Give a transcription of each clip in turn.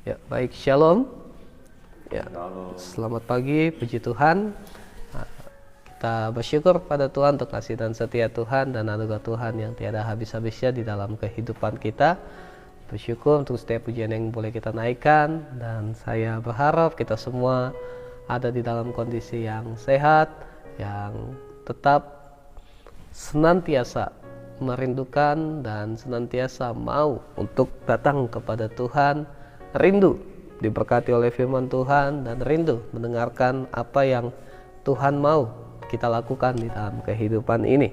Ya, baik, shalom. Ya, selamat pagi, puji Tuhan. Kita bersyukur pada Tuhan untuk kasih dan setia Tuhan dan anugerah Tuhan yang tiada habis-habisnya di dalam kehidupan kita. Bersyukur untuk setiap pujian yang boleh kita naikkan, dan saya berharap kita semua ada di dalam kondisi yang sehat, yang tetap senantiasa merindukan dan senantiasa mau untuk datang kepada Tuhan, rindu diberkati oleh firman Tuhan dan rindu mendengarkan apa yang Tuhan mau kita lakukan di dalam kehidupan ini.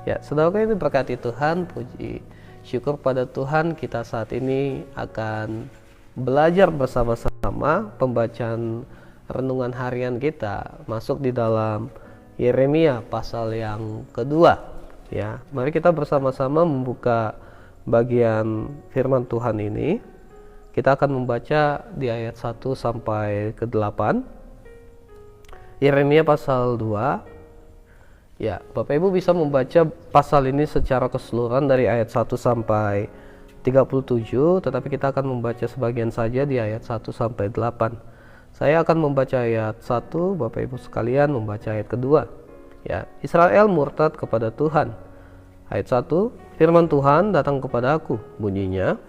Ya, saudara ini berkati Tuhan, puji syukur pada Tuhan, kita saat ini akan belajar bersama-sama pembacaan renungan harian kita masuk di dalam Yeremia pasal yang kedua. Ya, mari kita bersama-sama membuka bagian firman Tuhan ini. Kita akan membaca di ayat 1 sampai ke 8. Yeremia pasal 2. Ya, Bapak Ibu bisa membaca pasal ini secara keseluruhan dari ayat 1 sampai 37, tetapi kita akan membaca sebagian saja di ayat 1 sampai 8. Saya akan membaca ayat 1, Bapak Ibu sekalian membaca ayat kedua. Ya, Israel murtad kepada Tuhan. Ayat 1, firman Tuhan datang kepada aku, bunyinya.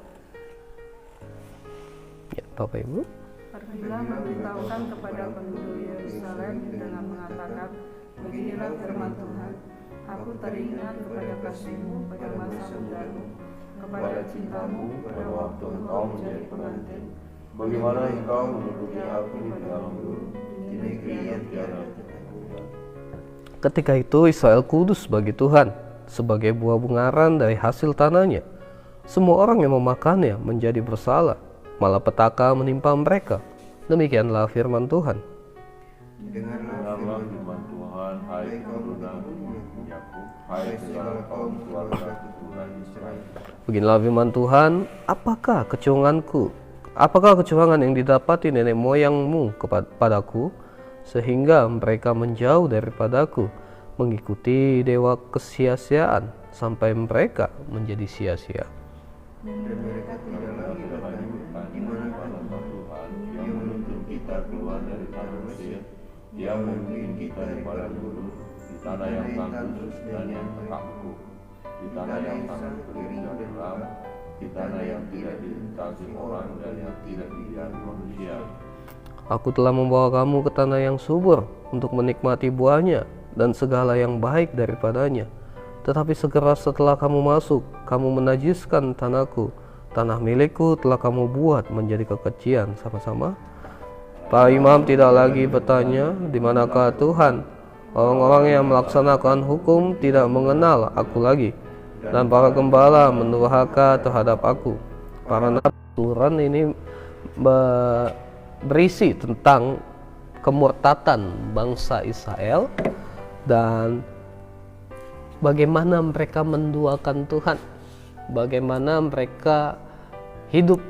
Ya, Bapak Ibu. Pergilah memberitahukan kepada penduduk Yerusalem dengan mengatakan, beginilah firman Tuhan, aku teringat kepada kasihmu pada masa mudamu, kepada cintamu pada waktu engkau menjadi pengantin. Bagaimana engkau menuduki aku di dalam dulu, di negeri yang tiada keturunan. Ketika itu Israel kudus bagi Tuhan, sebagai buah bungaran dari hasil tanahnya. Semua orang yang memakannya menjadi bersalah, malah petaka menimpa mereka. Demikianlah firman Tuhan. Dengarlah firman Tuhan, hai keturunan Yakub, hai segala kaum keluarga keturunan Israel. Beginilah firman Tuhan, apakah kecurangan yang didapati nenek moyangmu kepadaku, sehingga mereka menjauh daripadaku, mengikuti dewa kesia-siaan, sampai mereka menjadi sia-sia. Dan mereka tidak lagi bertanya, di manakah Tuhan yang menuntun kita keluar dari tanah Mesir, yang memimpin kita dari padang gurun, di tanah yang tandus dan yang kaku, di tanah yang sangat kering dan geram, di tanah yang tidak dilintasi orang dan yang tidak dilihat manusia. Aku telah membawa kamu ke tanah yang subur untuk menikmati buahnya dan segala yang baik daripadanya. Tetapi segera setelah kamu masuk, kamu menajiskan tanahku. Tanah milikku telah kamu buat menjadi kekejian. Sama-sama. Para imam tidak lagi bertanya, di manakah Tuhan? Orang-orang yang melaksanakan hukum tidak mengenal aku lagi. Dan para gembala mendurhaka terhadap aku. Para nabi ini berisi tentang kemurtatan bangsa Israel dan bagaimana mereka menduakan Tuhan, bagaimana mereka hidup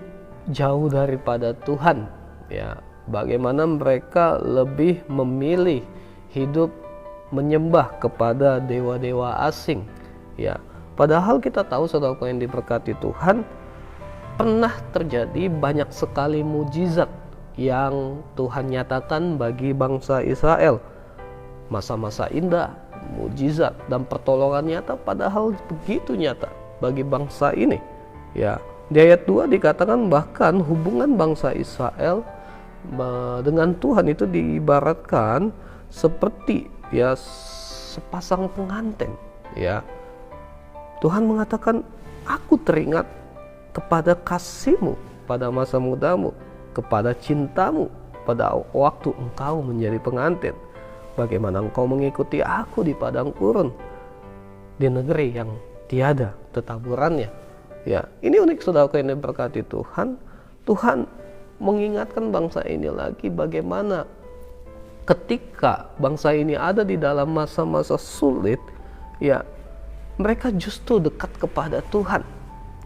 jauh daripada Tuhan, ya, bagaimana mereka lebih memilih hidup menyembah kepada dewa-dewa asing, ya. Padahal kita tahu, saudaraku yang diberkati Tuhan, pernah terjadi banyak sekali mujizat yang Tuhan nyatakan bagi bangsa Israel. Masa-masa indah, mujizat dan pertolongan nyata, padahal begitu nyata bagi bangsa ini. Ya, di ayat 2 dikatakan bahkan hubungan bangsa Israel dengan Tuhan itu diibaratkan seperti ya sepasang pengantin. Ya, Tuhan mengatakan, aku teringat kepada kasihmu pada masa mudamu, kepada cintamu pada waktu engkau menjadi pengantin. Bagaimana engkau mengikuti aku di padang gurun, di negeri yang tiada tetaburannya. Ya, ini unik, saudaraku yang diberkati Tuhan. Tuhan mengingatkan bangsa ini lagi bagaimana ketika bangsa ini ada di dalam masa-masa sulit, ya, mereka justru dekat kepada Tuhan.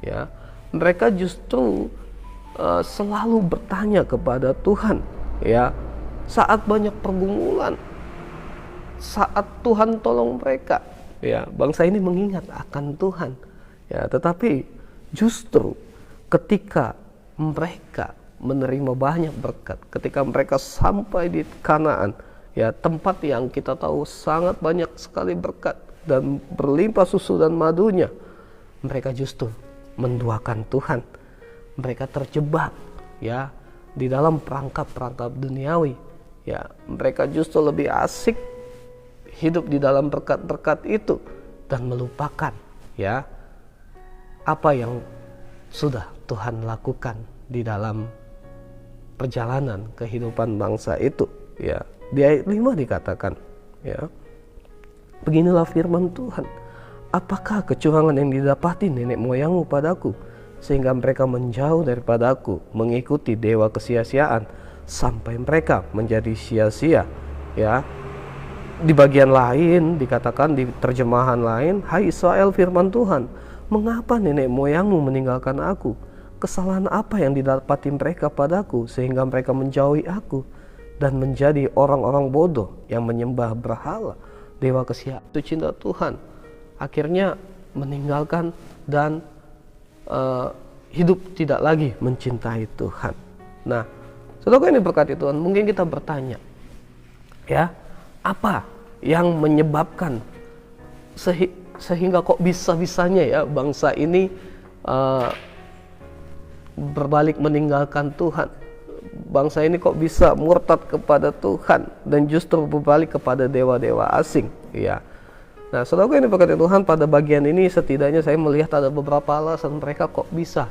Ya, mereka justru selalu bertanya kepada Tuhan. Ya, saat banyak pergumulan, saat Tuhan tolong mereka, ya, bangsa ini mengingat akan Tuhan. Ya, tetapi justru ketika mereka menerima banyak berkat. Ketika mereka sampai di Kanaan, ya, tempat yang kita tahu sangat banyak sekali berkat dan berlimpah susu dan madunya, mereka justru menduakan Tuhan. Mereka terjebak, ya, di dalam perangkap-perangkap duniawi. Ya, mereka justru lebih asik hidup di dalam berkat-berkat itu dan melupakan, ya, apa yang sudah Tuhan lakukan di dalam perjalanan kehidupan bangsa itu. Ya, di ayat 5 dikatakan, ya, beginilah firman Tuhan, apakah kecurangan yang didapati nenek moyangmu padaku, sehingga mereka menjauh daripada aku, mengikuti dewa kesia-siaan, sampai mereka menjadi sia-sia. Ya, di bagian lain dikatakan, di terjemahan lain, hai Israel, firman Tuhan, mengapa nenek moyangmu meninggalkan aku? Kesalahan apa yang didapati mereka padaku, sehingga mereka menjauhi aku dan menjadi orang-orang bodoh yang menyembah berhala, dewa kesia. Itu cinta Tuhan akhirnya meninggalkan dan hidup tidak lagi mencintai Tuhan. Nah, saudara ini berkati Tuhan, mungkin kita bertanya, ya, apa yang menyebabkan sehingga kok bisa-bisanya ya bangsa ini berbalik meninggalkan Tuhan? Bangsa ini kok bisa murtad kepada Tuhan dan justru berbalik kepada dewa-dewa asing, ya. Nah, saudara ini berkati Tuhan, pada bagian ini setidaknya saya melihat ada beberapa alasan mereka kok bisa,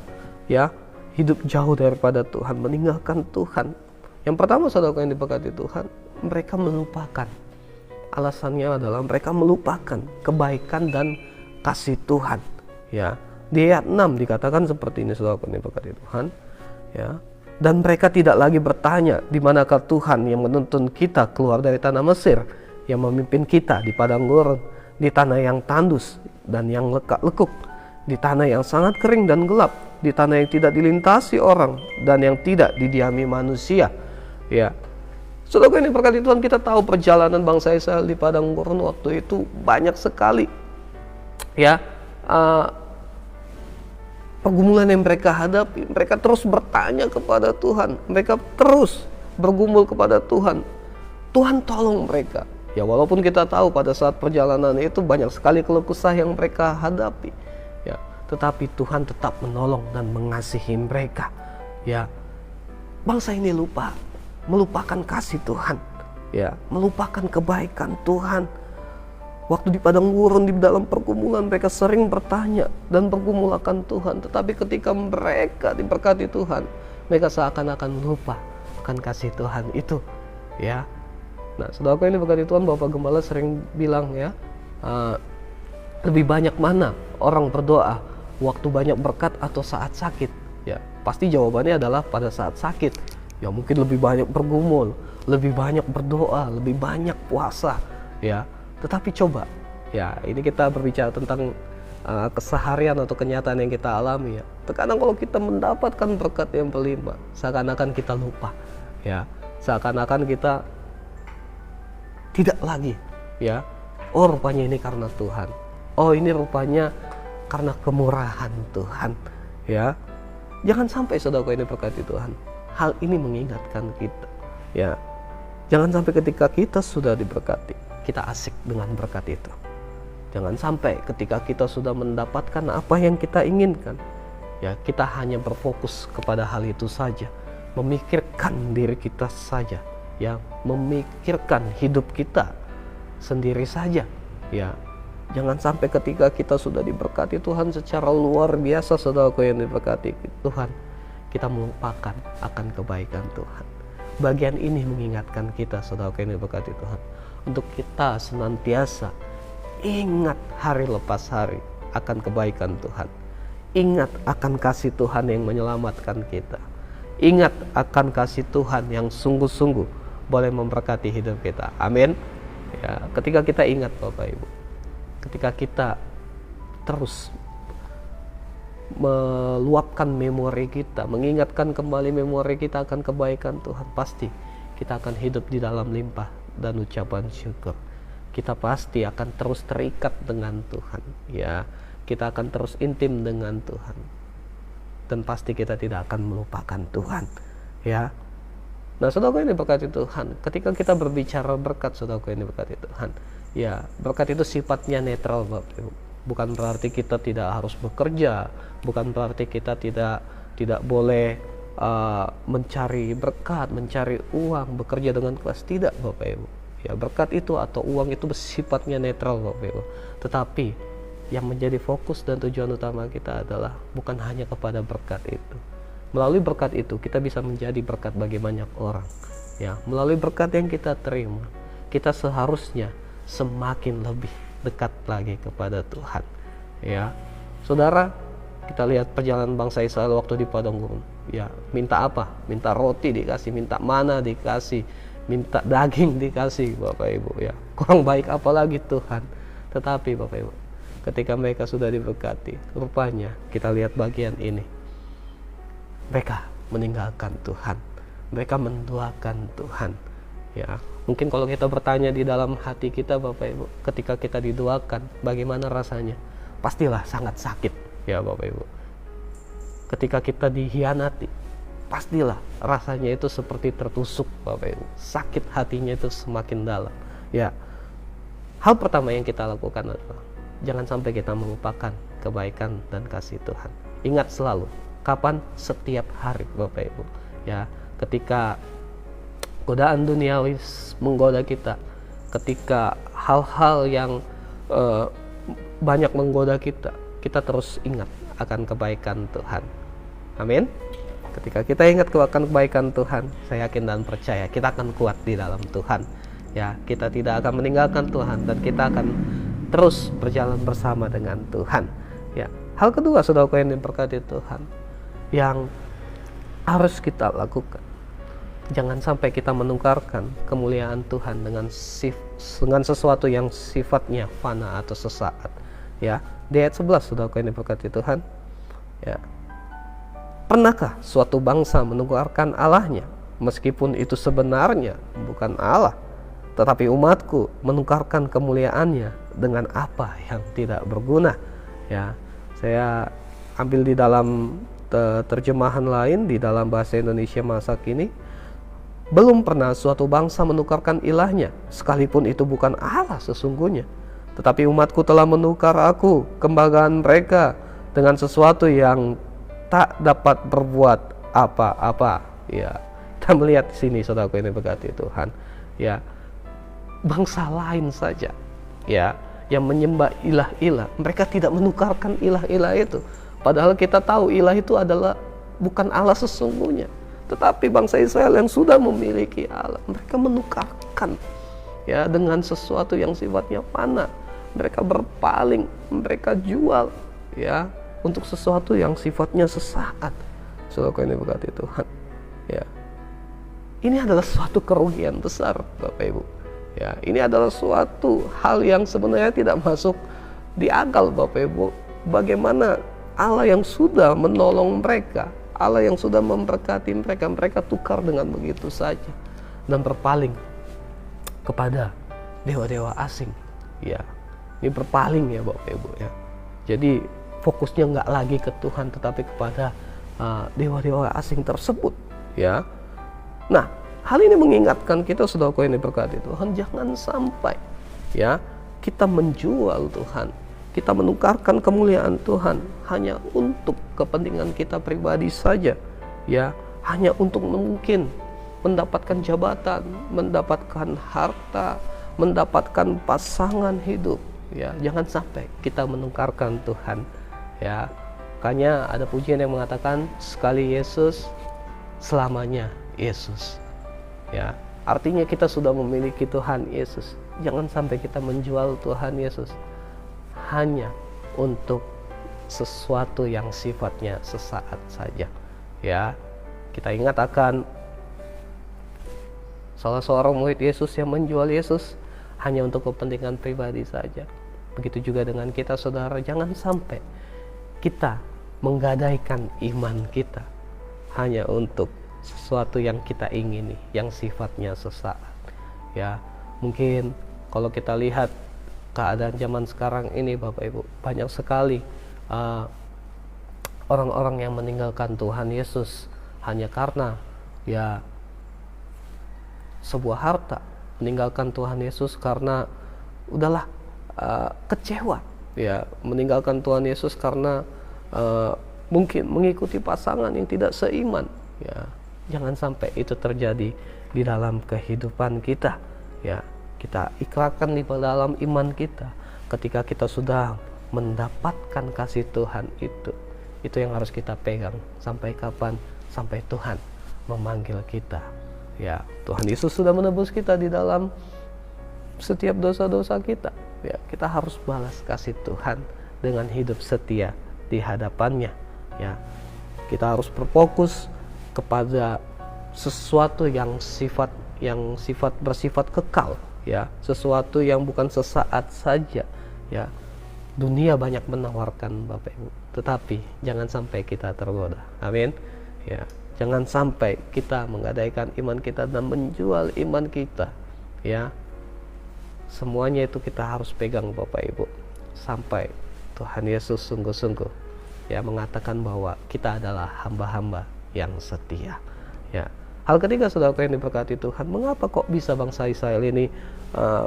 ya, hidup jauh daripada Tuhan, meninggalkan Tuhan. Yang pertama, saudara yang diberkati Tuhan, mereka melupakan. Alasannya adalah mereka melupakan kebaikan dan kasih Tuhan, ya. Di ayat 6 dikatakan seperti ini, saudara yang diberkati Tuhan, ya. Dan mereka tidak lagi bertanya, di manakah Tuhan yang menuntun kita keluar dari tanah Mesir, yang memimpin kita di padang gurun, di tanah yang tandus dan yang lekuk, di tanah yang sangat kering dan gelap, di tanah yang tidak dilintasi orang dan yang tidak didiami manusia. Ya, saudara ini berkati Tuhan, kita tahu perjalanan bangsa Israel di padang gurun waktu itu banyak sekali, ya, pergumulan yang mereka hadapi. Mereka terus bertanya kepada Tuhan, mereka terus bergumul kepada Tuhan. Tuhan tolong mereka. Ya, walaupun kita tahu pada saat perjalanan itu banyak sekali keluh kesah yang mereka hadapi, ya, tetapi Tuhan tetap menolong dan mengasihi mereka. Ya, bangsa ini melupakan kasih Tuhan, ya, melupakan kebaikan Tuhan. Waktu di padang gurun, di dalam pergumulan, mereka sering bertanya dan bergumul akan Tuhan. Tetapi ketika mereka diberkati Tuhan, mereka seakan-akan lupa akan kasih Tuhan itu, ya. Nah, saudaraku ini berkati Tuhan, Bapak Gembala sering bilang, ya, lebih banyak mana orang berdoa waktu banyak berkat atau saat sakit? Ya, pasti jawabannya adalah pada saat sakit. Ya, mungkin lebih banyak bergumul, lebih banyak berdoa, lebih banyak puasa, ya. Tetapi coba, ya, ini kita berbicara tentang keseharian atau kenyataan yang kita alami, ya. Terkadang kalau kita mendapatkan berkat yang berlimpah, seakan-akan kita lupa, ya, seakan-akan kita tidak lagi, ya, oh rupanya ini karena Tuhan, oh ini rupanya karena kemurahan Tuhan, ya. Jangan sampai saudara ini berkati Tuhan, hal ini mengingatkan kita, ya. Jangan sampai ketika kita sudah diberkati, kita asik dengan berkat itu. Jangan sampai ketika kita sudah mendapatkan apa yang kita inginkan, ya, kita hanya berfokus kepada hal itu saja, memikirkan diri kita saja, ya, memikirkan hidup kita sendiri saja, ya. Jangan sampai ketika kita sudah diberkati Tuhan secara luar biasa, saudaraku yang diberkati Tuhan, kita melupakan akan kebaikan Tuhan. Bagian ini mengingatkan kita, saudaraku yang diberkati Tuhan, untuk kita senantiasa ingat hari lepas hari akan kebaikan Tuhan. Ingat akan kasih Tuhan yang menyelamatkan kita. Ingat akan kasih Tuhan yang sungguh-sungguh boleh memberkati hidup kita. Amin. Ya, ketika kita ingat, Bapak Ibu, ketika kita terus meluapkan memori kita, mengingatkan kembali memori kita akan kebaikan Tuhan, pasti kita akan hidup di dalam limpah dan ucapan syukur. Kita pasti akan terus terikat dengan Tuhan, ya. Kita akan terus intim dengan Tuhan, dan pasti kita tidak akan melupakan Tuhan. ya. Nah, saudaraku ini berkati Tuhan, ketika kita berbicara berkat, saudaraku ini berkati Tuhan, ya, berkat itu sifatnya netral, Bapak Ibu. Bukan berarti kita tidak harus bekerja, bukan berarti kita tidak boleh mencari berkat, mencari uang, bekerja dengan keras, tidak, Bapak Ibu. Ya, berkat itu atau uang itu bersifatnya netral, Bapak Ibu. Tetapi yang menjadi fokus dan tujuan utama kita adalah bukan hanya kepada berkat itu. Melalui berkat itu kita bisa menjadi berkat bagi banyak orang. Ya, melalui berkat yang kita terima, kita seharusnya semakin lebih dekat lagi kepada Tuhan. Ya, saudara, kita lihat perjalanan bangsa Israel waktu di padang gurun. Ya, minta apa? Minta roti dikasih, minta mana dikasih, minta daging dikasih, Bapak Ibu. Ya, kurang baik apalagi Tuhan. Tetapi Bapak Ibu, ketika mereka sudah diberkati, rupanya kita lihat bagian ini. Mereka meninggalkan Tuhan, mereka menduakan Tuhan. Ya, mungkin kalau kita bertanya di dalam hati kita, Bapak Ibu, ketika kita diduakan, bagaimana rasanya? Pastilah sangat sakit, ya Bapak Ibu. Ketika kita dikhianati, pastilah rasanya itu seperti tertusuk, Bapak Ibu. Sakit hatinya itu semakin dalam. Ya, hal pertama yang kita lakukan adalah jangan sampai kita melupakan kebaikan dan kasih Tuhan. Ingat selalu. Kapan? Setiap hari, Bapak Ibu. Ya, ketika godaan duniawi menggoda kita, ketika hal-hal yang banyak menggoda kita, kita terus ingat akan kebaikan Tuhan. Amin. Ketika kita ingat akan kebaikan Tuhan, saya yakin dan percaya kita akan kuat di dalam Tuhan. Ya, kita tidak akan meninggalkan Tuhan dan kita akan terus berjalan bersama dengan Tuhan. Ya, hal kedua, saudaraku yang diberkati Tuhan, yang harus kita lakukan, jangan sampai kita menukarkan kemuliaan Tuhan dengan sesuatu yang sifatnya fana atau sesaat. Ya, di ayat 11, saudaraku yang diberkati Tuhan, ya, pernahkah suatu bangsa menukarkan Allahnya meskipun itu sebenarnya bukan Allah, tetapi umatku menukarkan kemuliaannya dengan apa yang tidak berguna? Ya, saya ambil di dalam terjemahan lain, di dalam bahasa Indonesia masa kini. Belum pernah suatu bangsa menukarkan ilahnya, sekalipun itu bukan Allah sesungguhnya. Tetapi umatku telah menukar aku, kebanggaan mereka, dengan sesuatu yang tak dapat berbuat apa-apa. Ya, kita melihat di sini, saudaraku ini berkati Tuhan. Ya, bangsa lain saja, ya, yang menyembah ilah-ilah, mereka tidak menukarkan ilah-ilah itu. Padahal kita tahu ilah itu adalah bukan Allah sesungguhnya. Tetapi bangsa Israel yang sudah memiliki Allah, mereka menukarkan, ya, dengan sesuatu yang sifatnya fana. Mereka berpaling, mereka jual, ya, untuk sesuatu yang sifatnya sesaat. Saudara ini berkati Tuhan. Ya, ini adalah suatu kerugian besar, Bapak Ibu. Ya, ini adalah suatu hal yang sebenarnya tidak masuk di akal, Bapak Ibu. Bagaimana Allah yang sudah menolong mereka, Allah yang sudah memberkati mereka, mereka tukar dengan begitu saja dan berpaling kepada dewa-dewa asing. Ya, ini berpaling, ya Bapak Ibu, ya. Jadi fokusnya nggak lagi ke Tuhan, tetapi kepada dewa-dewa asing tersebut. Ya, nah, hal ini mengingatkan kita, saudaraku ini berkati Tuhan, jangan sampai, ya, kita menjual Tuhan, kita menukarkan kemuliaan Tuhan hanya untuk kepentingan kita pribadi saja, ya, hanya untuk mungkin mendapatkan jabatan, mendapatkan harta, mendapatkan pasangan hidup. Ya, jangan sampai kita menukarkan Tuhan. Ya, makanya ada pujian yang mengatakan sekali Yesus, selamanya Yesus. Ya, artinya kita sudah memiliki Tuhan Yesus. Jangan sampai kita menjual Tuhan Yesus hanya untuk sesuatu yang sifatnya sesaat saja. Ya, kita ingat akan salah seorang murid Yesus yang menjual Yesus hanya untuk kepentingan pribadi saja. Begitu juga dengan kita, saudara, jangan sampai kita menggadaikan iman kita hanya untuk sesuatu yang kita ingini, yang sifatnya sesaat. Ya, mungkin kalau kita lihat keadaan zaman sekarang ini, Bapak Ibu, banyak sekali orang-orang yang meninggalkan Tuhan Yesus hanya karena ya sebuah harta, meninggalkan Tuhan Yesus karena udahlah kecewa, ya meninggalkan Tuhan Yesus karena mungkin mengikuti pasangan yang tidak seiman, ya jangan sampai itu terjadi di dalam kehidupan kita. Ya, kita ikrarkan di dalam iman kita ketika kita sudah mendapatkan kasih Tuhan itu yang harus kita pegang. Sampai kapan? Sampai Tuhan memanggil kita. Ya, Tuhan Yesus sudah menebus kita di dalam setiap dosa-dosa kita. Ya, kita harus balas kasih Tuhan dengan hidup setia di hadapannya. Ya, kita harus berfokus kepada sesuatu yang bersifat kekal, ya, sesuatu yang bukan sesaat saja. Ya, dunia banyak menawarkan Bapak Ibu, tetapi jangan sampai kita tergoda. Amin. Ya, jangan sampai kita menggadaikan iman kita dan menjual iman kita. Ya, semuanya itu kita harus pegang Bapak Ibu, sampai Tuhan Yesus sungguh-sungguh ya mengatakan bahwa kita adalah hamba-hamba yang setia. Ya, hal ketiga saudaraku yang diberkati Tuhan, mengapa kok bisa bangsa Israel ini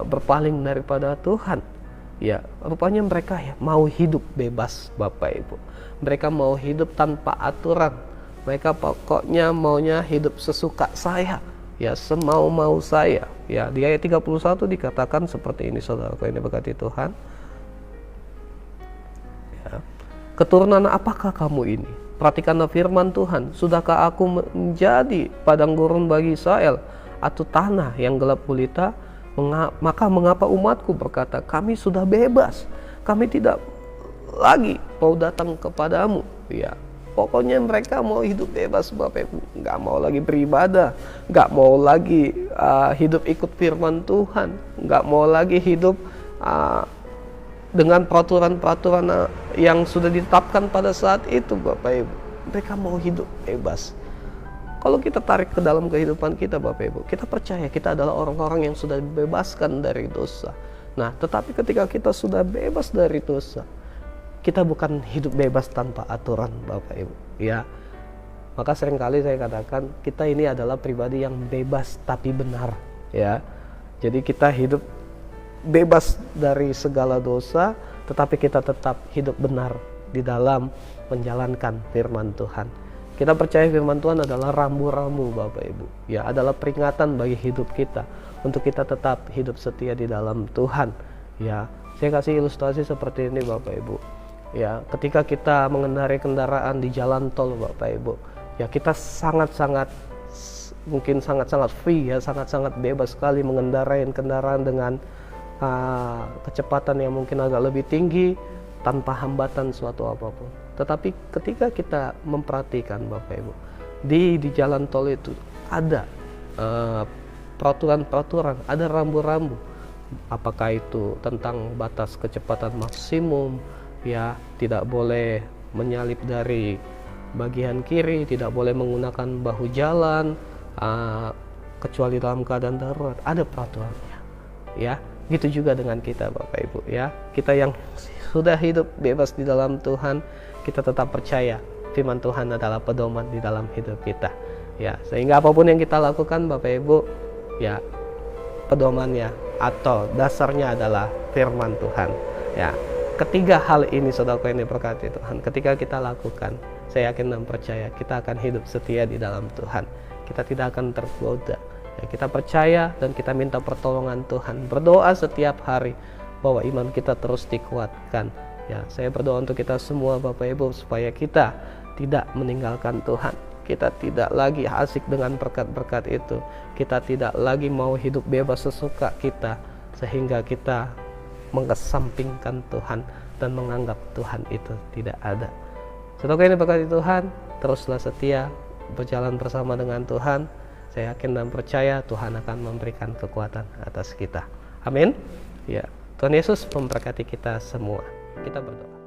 berpaling daripada Tuhan? Ya, rupanya mereka ya mau hidup bebas Bapak Ibu. Mereka mau hidup tanpa aturan. Mereka pokoknya maunya hidup sesuka saya, ya semau-mau saya. Ya, di ayat 31 dikatakan seperti ini saudaraku yang diberkati Tuhan. Ya, keturunan apakah kamu ini? Perhatikanlah firman Tuhan, sudahkah aku menjadi padang gurun bagi Israel atau tanah yang gelap gulita? Maka mengapa umatku berkata, kami sudah bebas, kami tidak lagi mau datang kepadamu. Ya, pokoknya mereka mau hidup bebas Bapak Ibu, nggak mau lagi beribadah, nggak mau lagi hidup ikut firman Tuhan, nggak mau lagi hidup dengan peraturan-peraturan yang sudah ditetapkan pada saat itu Bapak Ibu. Mereka mau hidup bebas. Kalau kita tarik ke dalam kehidupan kita Bapak Ibu, kita percaya kita adalah orang-orang yang sudah dibebaskan dari dosa. Nah, tetapi ketika kita sudah bebas dari dosa, kita bukan hidup bebas tanpa aturan Bapak Ibu. Ya, maka seringkali saya katakan kita ini adalah pribadi yang bebas tapi benar. Ya, jadi kita hidup bebas dari segala dosa, tetapi kita tetap hidup benar di dalam menjalankan firman Tuhan. Kita percaya firman Tuhan adalah rambu-rambu Bapak Ibu, ya adalah peringatan bagi hidup kita untuk kita tetap hidup setia di dalam Tuhan. Ya, saya kasih ilustrasi seperti ini Bapak Ibu. Ya, ketika kita mengendarai kendaraan di jalan tol Bapak Ibu, ya kita sangat-sangat free ya, sangat-sangat bebas sekali mengendarai kendaraan dengan kecepatan yang mungkin agak lebih tinggi tanpa hambatan suatu apapun. Tetapi ketika kita memperhatikan Bapak Ibu, di jalan tol itu ada peraturan-peraturan, ada rambu-rambu. Apakah itu tentang batas kecepatan maksimum, ya tidak boleh menyalip dari bagian kiri, tidak boleh menggunakan bahu jalan, kecuali dalam keadaan darurat. Ada peraturannya, ya. Gitu juga dengan kita Bapak Ibu, ya. Kita yang sudah hidup bebas di dalam Tuhan, kita tetap percaya firman Tuhan adalah pedoman di dalam hidup kita. Ya, sehingga apapun yang kita lakukan Bapak Ibu, ya pedomannya atau dasarnya adalah firman Tuhan. Ya, ketiga hal ini saudaraku yang diberkati Tuhan, ketika kita lakukan, saya yakin dan percaya kita akan hidup setia di dalam Tuhan. Kita tidak akan tergoda. Ya, kita percaya dan kita minta pertolongan Tuhan. Berdoa setiap hari bahwa iman kita terus dikuatkan. Ya, saya berdoa untuk kita semua Bapak Ibu supaya kita tidak meninggalkan Tuhan. Kita tidak lagi asik dengan berkat-berkat itu. Kita tidak lagi mau hidup bebas sesuka kita, sehingga kita mengesampingkan Tuhan dan menganggap Tuhan itu tidak ada. Semoga ini berkati Tuhan, teruslah setia berjalan bersama dengan Tuhan. Saya yakin dan percaya Tuhan akan memberikan kekuatan atas kita. Amin. Ya, Tuhan Yesus memberkati kita semua. Kita berdoa.